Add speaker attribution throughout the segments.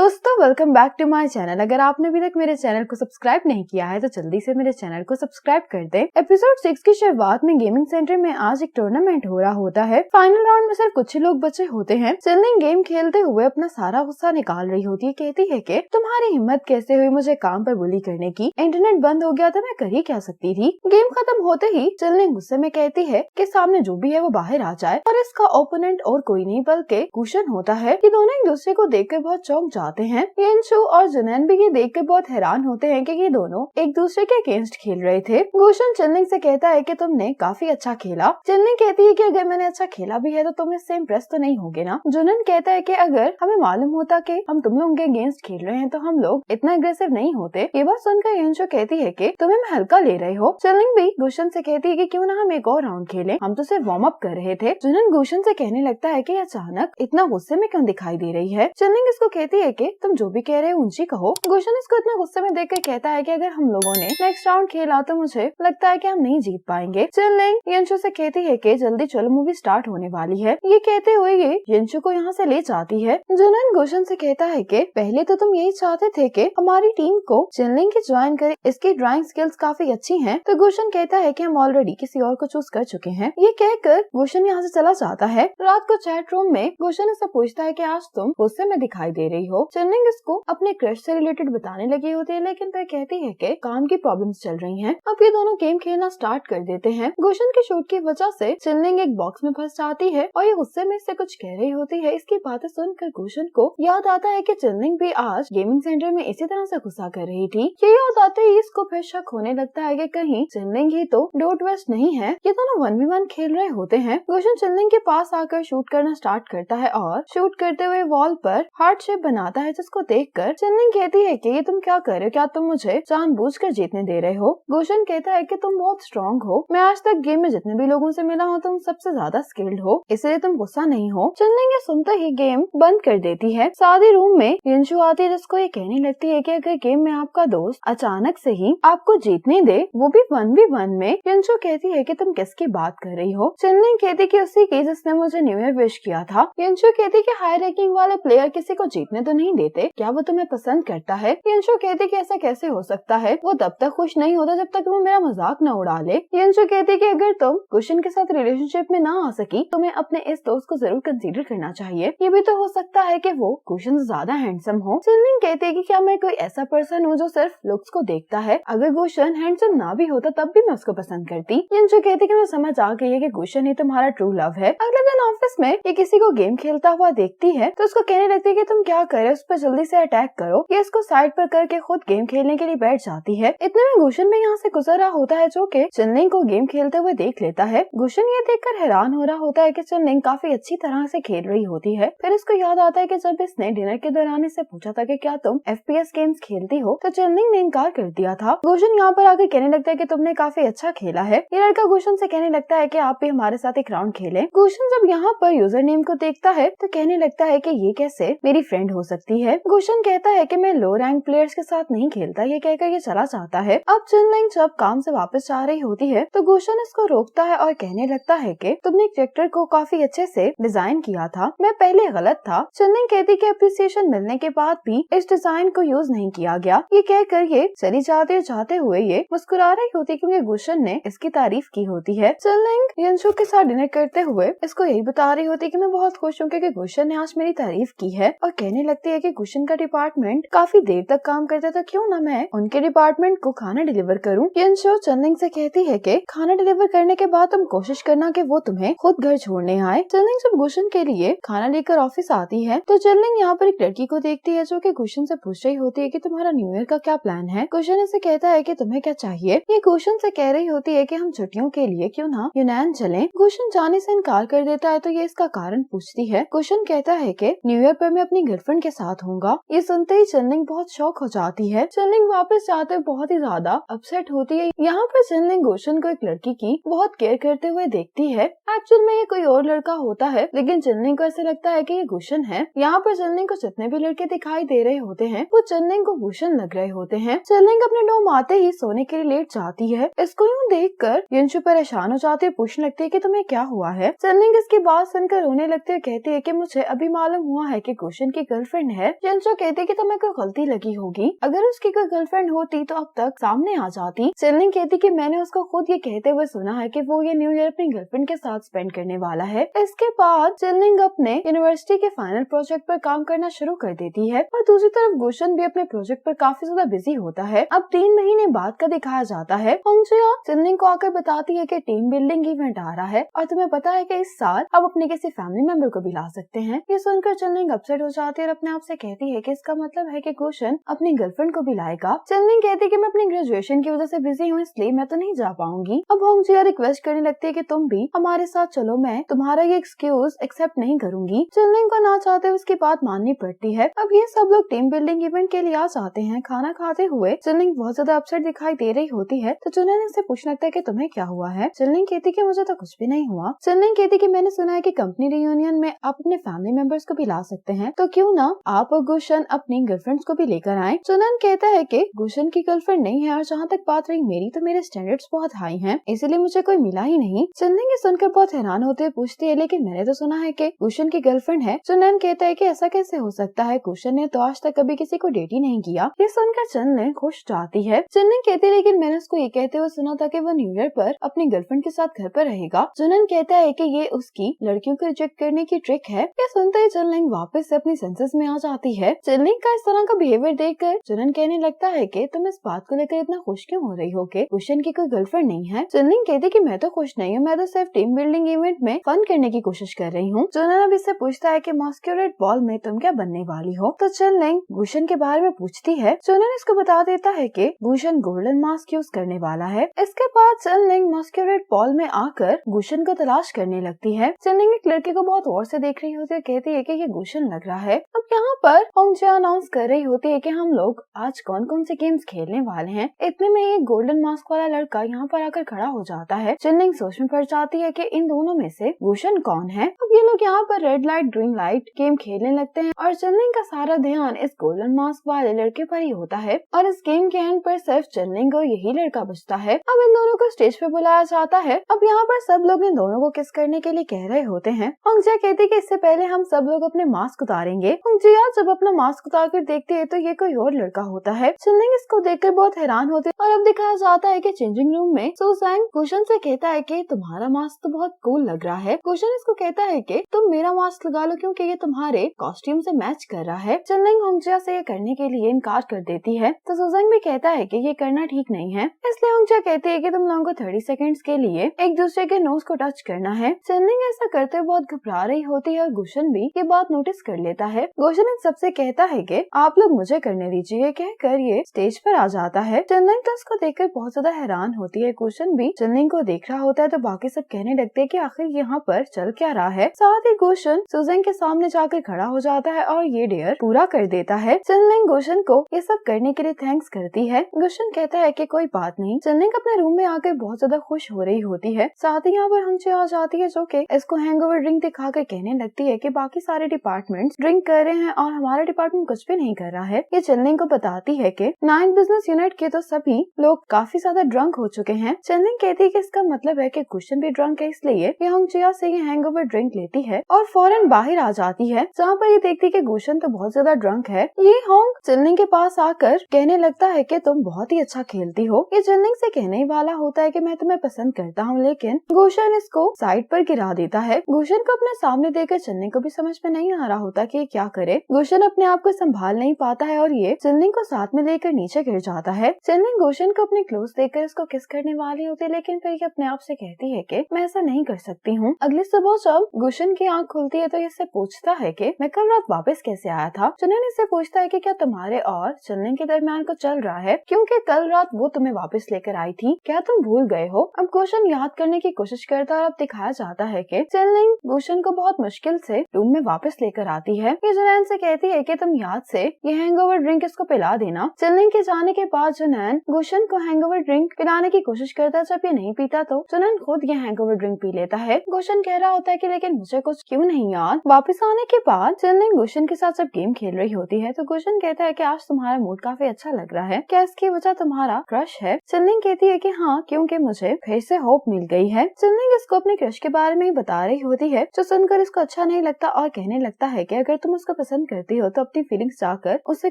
Speaker 1: दोस्तों welcome back to my channel. अगर आपने अभी तक मेरे चैनल को सब्सक्राइब नहीं किया है तो जल्दी से मेरे चैनल को सब्सक्राइब कर दें। एपिसोड 6 की शुरुआत में गेमिंग सेंटर में आज एक टूर्नामेंट हो रहा होता है। फाइनल राउंड में सिर्फ कुछ ही लोग बचे होते हैं। चिनलिंग गेम खेलते हुए अपना सारा गुस्सा निकाल रही होती है। कहती है कि तुम्हारी हिम्मत कैसे हुई मुझे काम पर बुली करने की। इंटरनेट बंद हो गया था, मैं कर ही क्या सकती थी। गेम खत्म होते ही चिनलिंग गुस्से में कहती है कि सामने जो भी है वो बाहर आ जाए और इसका ओपोनेंट और कोई नहीं बल्कि गुशन होता है। ये दोनों एक दूसरे को देखकर बहुत चौंक जाते हैं। यिनचू और जुनैन भी ये देखकर बहुत हैरान होते हैं कि ये दोनों एक दूसरे के अगेंस्ट खेल रहे थे। गुशन चिनलिंग से कहता है कि तुमने काफी अच्छा खेला। चिनलिंग कहती है कि अगर मैंने अच्छा खेला भी है तो तुम इससे इम्प्रेस तो नहीं होगे ना। जुनैन कहता है कि अगर हमें मालूम होता कि हम तुम लोगों के अगेंस्ट खेल रहे हैं तो हम लोग इतना अग्रेसिव नहीं होते। ये बात सुनकर यिनचू कहती है कि तुम्हें मैं हल्का ले रहे हो। चिनलिंग भी गुशन से कहती है कि क्यों ना हम एक और राउंड खेलें, हम तो सिर्फ वार्म अप कर रहे थे। जुनैन गुशन से कहने लगता है कि अचानक इतना गुस्से में क्यों दिखाई दे रही है। चिनलिंग इसको कहती है कि तुम जो भी कह रहे हो ऊंची कहो। गुशन इसको इतना गुस्से में देखकर कहता है कि अगर हम लोगों ने नेक्स्ट राउंड खेला तो मुझे लगता है कि हम नहीं जीत पाएंगे। चिनलिंग यिनचू से कहती है कि जल्दी चलो, मूवी स्टार्ट होने वाली है। ये कहते हुए ये यिनचू को यहाँ से ले जाती है। जुनैन गुशन से कहता है कि पहले तो तुम यही चाहते थे कि हमारी टीम को चिनलिंग की ज्वाइन करे, इसकी ड्राइंग स्किल्स काफी अच्छी हैं। तो गुशन कहता है कि हम ऑलरेडी किसी और को चूज कर चुके हैं। ये कहकर गुशन यहाँ से चला जाता है। रात को चैट रूम में गुशन इससे पूछता है कि आज तुम गुस्से में दिखाई दे रही हो। चिनलिंग इसको अपने क्रश से रिलेटेड बताने लगी होती है, लेकिन वह कहती है कि काम की प्रॉब्लम्स चल रही हैं। अब ये दोनों गेम खेलना स्टार्ट कर देते हैं। गुशन के शूट की वजह से चिनलिंग एक बॉक्स में फंस जाती है और ये गुस्से में इससे कुछ कह रही होती है। इसकी बातें सुनकर गुशन को याद आता है कि चिनलिंग भी आज गेमिंग सेंटर में इसी तरह से गुस्सा कर रही थी। ये याद आते ही इसको फिर शक होने लगता है कि कहीं चिनलिंग ही तो डोट वेस्ट नहीं है। ये दोनों 1v1 खेल रहे होते हैं। गुशन चिनलिंग के पास आकर शूट करना स्टार्ट करता है और शूट करते हुए वॉल पर हार्ट शेप बनाता है, जिसको देखकर चिनलिंग कहती है कि ये तुम क्या कर रहे हो, क्या तुम मुझे जानबूझकर जीतने दे रहे हो। गुशन कहता है कि तुम बहुत स्ट्रॉन्ग हो, मैं आज तक गेम में जितने भी लोगों से मिला हूँ तुम सबसे ज्यादा स्किल्ड हो, इसलिए तुम गुस्सा नहीं हो। चिनलिंग ये सुनते ही गेम बंद कर देती है। शादी रूम में यिनचू आती है, जिसको ये कहने लगती है कि अगर गेम में आपका दोस्त अचानक से ही आपको जीतने दे, वो भी 1v1 में। यिनचू कहती है कि तुम किसकी बात कर रही हो। चिनलिंग कहती कि उसी की जिसने मुझे न्यू ईयर विश किया था। यिनचू कहती कि हाई रैंकिंग वाले प्लेयर किसी को जीतने तो नहीं देते, क्या वो तुम्हें पसंद करता है। यिनचू कहती कि ऐसा कैसे हो सकता है, वो तब तक खुश नहीं होता जब तक वो मेरा मजाक न उड़ा ले। यिनचू कहती कि अगर तुम गुशन के साथ रिलेशनशिप में ना आ सकी तुम्हें अपने इस दोस्त को जरूर कंसीडर करना चाहिए। ये भी तो हो सकता है कि वो गुशन से ज्यादा हैंडसम हो। चिनलिंग कहती है कि क्या मैं कोई ऐसा पर्सन हूँ जो सिर्फ लुक्स को देखता है, अगर गुशन हैंडसम ना भी होता तब भी मैं उसको पसंद करती। यिनचू कहती कि मैं समझ आ गई है कि गुशन ही तुम्हारा ट्रू लव है। अगले दिन ऑफिस में ये किसी को गेम खेलता हुआ देखती है तो उसको कहने लगती है कि तुम क्या कर रहे हो, उस पर जल्दी से अटैक करो। ये इसको साइड पर करके खुद गेम खेलने के लिए बैठ जाती है। इतने में गुशन भी यहाँ से गुजर रहा होता है, जो कि चिनलिंग को गेम खेलते हुए देख लेता है। गुशन ये देखकर हैरान हो रहा होता है कि चिनलिंग काफी अच्छी तरह से खेल रही होती है। फिर इसको याद आता है कि जब इसने डिनर के दौरान इससे पूछा था कि क्या तुम FPS गेम्स खेलती हो, तो चिनलिंग ने इनकार कर दिया था। गुशन यहाँ पर आकर कहने लगता है कि तुमने काफी अच्छा खेला है। ये लड़का गुशन से कहने लगता है कि आप भी हमारे साथ एक राउंड खेलें। गुशन जब यहाँ पर यूजर नेम को देखता है तो कहने लगता है कि ये कैसे मेरी फ्रेंड हो सकती है। गुशन कहता है कि मैं लो रैंक प्लेयर्स के साथ नहीं खेलता। ये कहकर ये चला जाता है। अब चिनलिंग जब काम से वापस जा रही होती है तो गुशन इसको रोकता है और कहने लगता है कि तुमने कैरेक्टर को काफी अच्छे से डिजाइन किया था, मैं पहले गलत था। चिनलिंग कहती कि अप्रिसिएशन मिलने के बाद भी इस डिजाइन को यूज नहीं किया गया। ये कहकर ये चली जाते हुए ये मुस्कुरा रही होती क्योंकि गुशन ने इसकी तारीफ की होती है। चिनलिंग यिनचू के साथ डिनर करते हुए इसको यही बता रही होती कि मैं बहुत खुश हूँ कि गुशन ने आज मेरी तारीफ की है और कहने लगती है कि गुशन का डिपार्टमेंट काफी देर तक काम करता था, क्यों ना मैं उनके डिपार्टमेंट को खाना डिलीवर करूँ। यिनचू चिनलिंग से कहती है कि खाना डिलीवर करने के बाद तुम कोशिश करना कि वो तुम्हें खुद घर छोड़ने आए। चिनलिंग जब गुशन के लिए खाना लेकर ऑफिस आती है तो चिनलिंग यहाँ पर एक लड़की को देखती है जो कि गुशन से पूछ रही होती है कि तुम्हारा न्यू ईयर का क्या प्लान है। गुशन इसे कहता है कि तुम्हें क्या चाहिए। ये गुशन से कह रही होती है कि हम छुट्टियों के लिए क्यों ना यूनान चलें। गुशन जाने से इनकार कर देता है तो ये इसका कारण पूछती है। गुशन कहता है कि न्यू ईयर पर मैं अपनी गर्लफ्रेंड के साथ होऊंगा। ये सुनते ही चिनलिंग बहुत शॉक हो जाती है। चिनलिंग वापस जाते बहुत ही ज्यादा अपसेट होती है। यहाँ पर चिनलिंग गुशन को एक लड़की की बहुत केयर करते हुए देखती है। एक्चुअल में ये कोई और लड़का होता है, लेकिन चिनलिंग को ऐसे लगता है कि ये गुशन है। यहाँ पर चिनलिंग को जितने भी लड़के दिखाई दे रहे होते हैं वो चिनलिंग को गुशन लग रहे होते हैं। चिनलिंग अपने डोम आते ही सोने के लिए लेट जाती है। इसको यूँ देखकर यिनचू परेशान हो जाती है, पूछने लगती है कि तुम्हें क्या हुआ है। चिनलिंग इसकी बात सुनकर रोने लगती है, कहती है कि मुझे अभी मालूम हुआ है कि गुशन की गर्लफ्रेंड है। यंशो कहती है कि तुम्हें कोई गलती लगी होगी, अगर उसकी कोई गर्लफ्रेंड होती तो अब तक सामने आ जाती। चिनलिंग कहती कि मैंने उसको खुद ये कहते हुए सुना है कि वो ये न्यू ईयर अपनी गर्लफ्रेंड के साथ स्पेंड करने वाला है। इसके बाद चिनलिंग अपने यूनिवर्सिटी के फाइनल प्रोजेक्ट पर काम करना शुरू कर देती है और दूसरी तरफ गुशन भी अपने प्रोजेक्ट पर काफी ज्यादा बिजी होता है। अब 3 महीने बाद का दिखाया जाता है। होंगजिया चिनलिंग को आकर बताती है कि टीम बिल्डिंग इवेंट आ रहा है और तुम्हें पता है कि इस साल आप अपने किसी फैमिली मेंबर को भी ला सकते हैं। ये सुनकर चिनलिंग अपसेट हो जाती है और अपने आप से कहती है कि इसका मतलब है कि गुशन अपनी गर्लफ्रेंड को भी लाएगा। चिनलिंग कहती है कि मैं अपनी ग्रेजुएशन की वजह से बिजी हूँ, इसलिए मैं तो नहीं जा पाऊंगी। अब होंगजिया रिक्वेस्ट करने लगती है कि तुम भी हमारे साथ चलो, मैं तुम्हारा ये एक्सक्यूज एक्सेप्ट नहीं करूंगी। चिनलिंग को ना चाहते उसकी बात माननी पड़ती है। अब ये सब लोग टीम बिल्डिंग इवेंट के लिए आ जाते हैं। खाना खाते हुए चिनलिंग बहुत ज्यादा अपसेट दिखाई दे रही होती है तो जुनैन उससे पूछने लगता है कि तुम्हें क्या हुआ है। चिनलिंग कहती कि मुझे तो कुछ भी नहीं हुआ। चिनलिंग कहती कि मैंने सुना है कि कंपनी रियूनियन में आप अपने फैमिली मेंबर्स को भी ला सकते हैं, तो क्यों ना आप और गुशन अपनी गर्लफ्रेंड्स को भी लेकर आए। जुनैन कहता है कि गुशन की गर्लफ्रेंड नहीं है और जहाँ तक बात रही मेरी, तो मेरे स्टैंडर्ड्स बहुत हाई हैं, इसीलिए मुझे कोई मिला ही नहीं। चिनलिंग ये सुनकर बहुत हैरान होते हुए पूछती है लेकिन मैंने तो सुना है कि गुशन की गर्लफ्रेंड है। जुनैन कहता है कि ऐसा कैसे हो सकता है, गुशन ने तो आज तक कभी किसी को डेट ही नहीं किया। ये सुनकर चिनलिंग खुश जाती है। चिनलिंग कहती है लेकिन मैंने उसको ये कहते हुए सुना था कि वो न्यू ईयर पर अपनी गर्लफ्रेंड के साथ घर पर रहेगा। जुनैन कहता है कि ये उसकी लड़कियों को रिजेक्ट करने की ट्रिक है। ये सुनते ही चिनलिंग वापस से अपनी सेंसेस में आ जाती है। चिनलिंग का इस तरह का बिहेवियर देखकर जुनैन कहने लगता है कि तुम इस बात को लेकर इतना खुश क्यों हो रही हो कि गुशन की कोई गर्लफ्रेंड नहीं है। चिनलिंग कहती कि मैं तो खुश नहीं हूँ, मैं तो सिर्फ टीम बिल्डिंग इवेंट में फन करने की कोशिश कर रही हूँ। जुनैन अब इससे पूछता है कि मास्कुरेट बॉल में तुम क्या बनने वाली हो, तो चिनलिंग गुशन के बारे में पूछती है। जुनैन इसको बता देता है कि गुशन गोल्डन मास्क यूज करने वाला है। इसके बाद चिनलिंग मास्कुरेट बॉल में आकर गुशन को तलाश करने लगती है। चिनलिंग एक लड़के को बहुत गौर से देख रही होती है, कहती है कि ये गुशन लग रहा है। अब यहाँ पर होंगजिया अनाउंस कर रही होती है कि हम लोग आज कौन कौन से गेम्स खेलने वाले हैं। इतने में एक गोल्डन मास्क वाला लड़का यहाँ पर आकर खड़ा हो जाता है। चिनलिंग सोच में पड़ जाती है कि इन दोनों में से गुशन कौन है। अब ये लोग यहाँ पर red light green light game खेलने लगते हैं और चिनलिंग का सारा ध्यान इस गोल्डन मास्क वाले लड़के पर ही होता है और इस गेम के एंड पर सिर्फ चिनलिंग और यही लड़का बचता है। अब इन दोनों को स्टेज पे बुलाया जाता है। अब यहाँ पर सब लोग इन दोनों को किस करने के लिए कह रहे होते हैं। होंगजिया कहती है कि इससे पहले हम सब लोग अपने मास्क उतारेंगे। होंगजिया जब अपना मास्क उतार कर देखती है तो ये कोई और लड़का होता है। चिनलिंग इसको देखकर बहुत हैरान होती है और अब दिखाया जाता है कि चेंजिंग रूम में सुजैंग गुशन से कहता है कि तुम्हारा मास्क तो बहुत कूल लग रहा है। गुशन इसको कहता है कि तुम मेरा मास्क लगा लो क्योंकि ये तुम्हारे कॉस्ट्यूम से मैच कर रहा है। चिनलिंग होंगजिया से ये करने के लिए इनकार कर देती है तो सुजैंग भी कहता है कि ये करना ठीक नहीं है, इसलिए होंगजिया कहती है कि तुम लोगों को 30 सेकंड्स के लिए एक दूसरे के नोज को टच करना है। चिनलिंग ऐसा करते हुए बहुत घबरा रही होती है और गुशन भी ये बात नोटिस कर लेता है। गुशन इन सबसे कहता है कि आप लोग मुझे करने दीजिए, कहकर ये स्टेज पर आ जाता है। चिनलिंग तो उसको देखकर बहुत ज्यादा हैरान होती है। गुशन भी चिनलिंग को देख रहा होता है तो बाकी सब कहने लगते हैं कि आखिर यहाँ पर चल क्या रहा है। साथ ही गुशन सुजैंग के सामने जाकर खड़ा हो जाता है और ये डेयर पूरा कर देता है। चिनलिंग गुशन को ये सब करने के लिए थैंक्स करती है। गुशन कहता है कि कोई बात नहीं। चिनलिंग अपने रूम में आकर बहुत ज्यादा खुश हो रही होती है। साथ ही यहाँ पर होंगजिया आ जाती है जो कि इसको हैंगओवर ड्रिंक दिखाकर कहने लगती है कि बाकी सारे डिपार्टमेंट्स ड्रिंक कर रहे हैं और हमारा डिपार्टमेंट कुछ भी नहीं कर रहा है। ये चिनलिंग को बताती है कि 9 बिजनेस यूनिट के तो सभी लोग काफी ज्यादा ड्रंक हो चुके हैं। चिनलिंग कहती है कि इसका मतलब है कि गुशन भी ड्रंक है, इसलिए ये होंगजिया से ये हैंगओवर ड्रिंक लेती है और फौरन बाहर आ जाती है जहाँ पर ये देखती है कि गुशन तो बहुत ज्यादा ड्रंक है। ये होंग चिनलिंग के पास आकर कहने लगता है कि तुम बहुत ही अच्छा खेलती हो। ये चिनलिंग से कहने ही वाला होता है कि मैं तुम्हें पसंद करता हूँ, लेकिन गुशन इसको साइड पर गिरा देता है। गुशन को अपने सामने देखकर चिनलिंग को भी समझ में नहीं आ रहा होता कि क्या करे। गुशन अपने आप को संभाल नहीं पाता है और ये चिनलिंग को साथ में लेकर नीचे गिर जाता है। चिनलिंग गुशन को अपने क्लोज देखकर इसको किस करने वाली होती है, लेकिन फिर ये अपने आप से कहती है कि मैं ऐसा नहीं कर सकती हूँ। अगली सुबह जब गुशन की आंख खुलती है तो इससे पूछता है कि मैं कल रात वापस कैसे आया था। चिनलिंग इससे पूछता है कि क्या तुम्हारे और चिनलिंग के दरमियान कुछ चल रहा है, क्योंकि कल रात वो तुम्हें वापस लेकर आई थी, क्या तुम भूल गए हो। अब गुशन याद करने की कोशिश करता है और अब दिखाया जाता है कि चिनलिंग गुशन को बहुत मुश्किल से रूम में वापस लेकर आती है। ये जुनैन से कहती है कि तुम याद से ये हैंगओवर ड्रिंक इसको पिला देना। चिनलिंग के जाने के बाद जुनैन गुशन को हैंगओवर ड्रिंक पिलाने की कोशिश करता है। जब ये नहीं पीता तो जुनैन खुद ये हैंगओवर ड्रिंक पी लेता है। गुशन कह रहा होता है कि लेकिन मुझे कुछ क्यों नहीं याद। वापस आने के बाद चिनलिंग गुशन के साथ जब गेम खेल रही होती है तो गुशन कहता है कि आज तुम्हारा मूड काफी अच्छा लग रहा है, क्या इसकी वजह तुम्हारा क्रश है। चिनलिंग कहती है कि हाँ, क्योंकि मुझे फिर से होप मिल गई है। चिनलिंग इसको अपने क्रश के बारे में ही बता रही होती है जो सुनकर इसको अच्छा नहीं लगता और कहने लगता है कि अगर तुम उसको पसंद करती करती हो तो अपनी फीलिंग्स जाकर उससे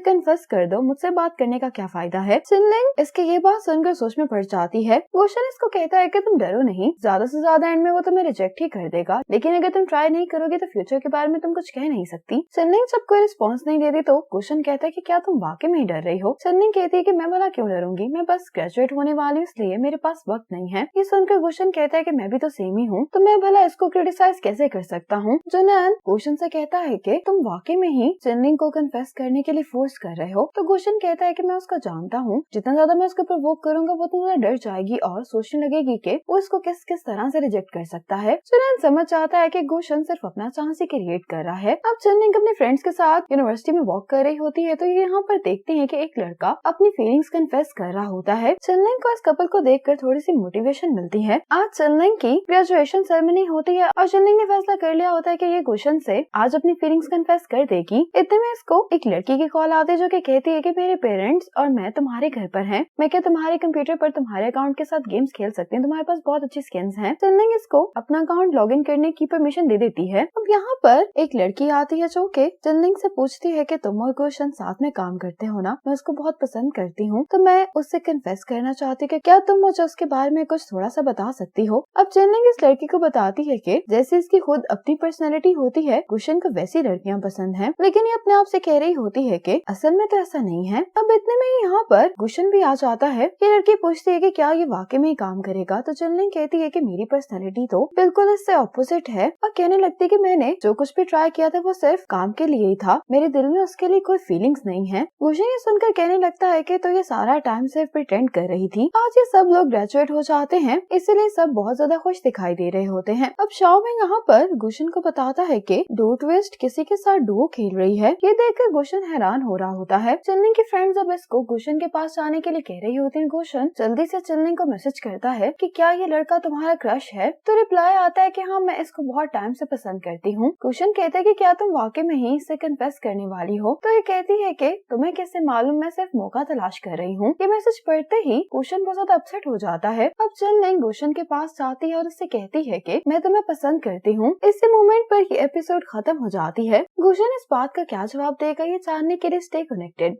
Speaker 1: कन्फेस कर दो, मुझसे बात करने का क्या फायदा है। चिनलिंग इसके ये बात सुनकर सोच में पड़ जाती है। गुशन इसको कहता है कि तुम डरो नहीं, ज्यादा से ज्यादा एंड में वो तुम्हें रिजेक्ट ही कर देगा, लेकिन अगर तुम ट्राई नहीं करोगे तो फ्यूचर के बारे में तुम कुछ कह नहीं सकती। चिनलिंग जब कोई रिस्पॉन्स नहीं देती तो गुशन कहता है कि क्या तुम वाकई में ही डर रही हो। चिनलिंग कहती है कि मैं भला क्यों डरूंगी, मैं बस ग्रेजुएट होने वाली हूँ इसलिए मेरे पास वक्त नहीं है। ये सुनकर गुशन कहता है कि मैं भी तो सेम ही हूँ, तो मैं भला इसको क्रिटिसाइज कैसे कर सकता हूँ। जुनैन गुशन से कहता है कि तुम वाकई में ही चिनलिंग को कन्फेस करने के लिए फोर्स कर रहे हो। तो गुशन कहता है कि मैं उसको जानता हूँ, जितना ज्यादा मैं उसको प्रोवोक करूंगा वो उतना ज्यादा डर जाएगी और सोचने लगेगी कि वो इसको किस किस तरह से रिजेक्ट कर सकता है। जुनैन समझ जाता है कि गुशन सिर्फ अपना चांस ही क्रिएट कर रहा है। अब चिनलिंग अपने फ्रेंड्स के साथ यूनिवर्सिटी में वॉक कर रही होती है तो ये यहाँ पर देखते हैं कि एक लड़का अपनी फीलिंग्स कन्फेस कर रहा होता है। चिनलिंग को इस कपल को देखकर थोड़ी सी मोटिवेशन मिलती है। आज चिनलिंग की ग्रेजुएशन सेरेमनी होती है और चिनलिंग ने फैसला कर लिया होता है कि ये गुशन से आज अपनी फीलिंग्स कन्फेस कर देगी। इतने में इसको एक लड़की की कॉल आती है जो कि कहती है कि मेरे पेरेंट्स और मैं तुम्हारे घर पर हैं, मैं क्या तुम्हारे कंप्यूटर पर तुम्हारे अकाउंट के साथ गेम्स खेल सकती हूँ, तुम्हारे पास बहुत अच्छी स्किन्स हैं। चिनलिंग इसको अपना अकाउंट लॉगिन करने की परमिशन दे देती है। अब यहाँ पर एक लड़की आती है जो कि चिनलिंग से पूछती है कि तुम और गुशन साथ में काम करते हो ना, मैं उसको बहुत पसंद करती हूँ, तो मैं उससे कन्फेस करना चाहती हूँ कि क्या तुम मुझे उसके बारे में कुछ थोड़ा सा बता सकती हो। अब चिनलिंग इस लड़की को बताती है कि जैसे इसकी खुद अपनी पर्सनैलिटी होती है गुशन को वैसी लड़कियां पसंद हैं, लेकिन ये अपने आप से कह रही होती है कि असल में तो ऐसा नहीं है। अब इतने में यहाँ पर गुशन भी आ जाता है। ये लड़की पूछती है कि क्या ये वाकई में काम करेगा, तो चिनलिंग कहती है कि मेरी पर्सनैलिटी तो बिल्कुल इससे ऑपोजिट है और कहने लगती है कि मैंने जो कुछ भी ट्राई किया था वो सिर्फ काम के लिए ही था, मेरे दिल में उसके लिए कोई फीलिंग्स नहीं है। गुशन ये सुनकर कहने लगता है कि तो ये सारा टाइम सिर्फ प्रिटेंड कर रही थी। आज ये सब लोग ग्रेजुएट हो जाते हैं इसीलिए सब बहुत ज्यादा खुश दिखाई दे रहे होते हैं। अब शाओमिंग यहाँ पर गुशन को बताता है कि डू ट्विस्ट किसी के साथ डुओ खेल रही है। ये देखकर गुशन हैरान हो रहा होता है। चिनलिंग की फ्रेंड्स अब इसको गुशन के पास जाने के लिए कह रही होती है। गुशन जल्दी से चिनलिंग को मैसेज करता है कि क्या ये लड़का तुम्हारा क्रश है, तो रिप्लाई आता है कि हाँ मैं इसको बहुत टाइम से पसंद करती हूँ। गुशन कहता है कि क्या तुम वाकई में ही इससे कन्फेस करने वाली हो, तो ये कहती है कि तुम्हें कैसे मालूम, मैं सिर्फ मौका तलाश कर रही हूँ। ये मैसेज पढ़ते ही गुशन बहुत ज्यादा अपसेट हो जाता है। अब चिनलिंग गुशन के पास जाती है और उससे कहती है कि मैं तुम्हें पसंद करती हूँ। इसी मोमेंट पर ये एपिसोड खत्म हो जाती है। गुशन इस बात का क्या जवाब देगा ये जानने के लिए स्टे कनेक्टेड।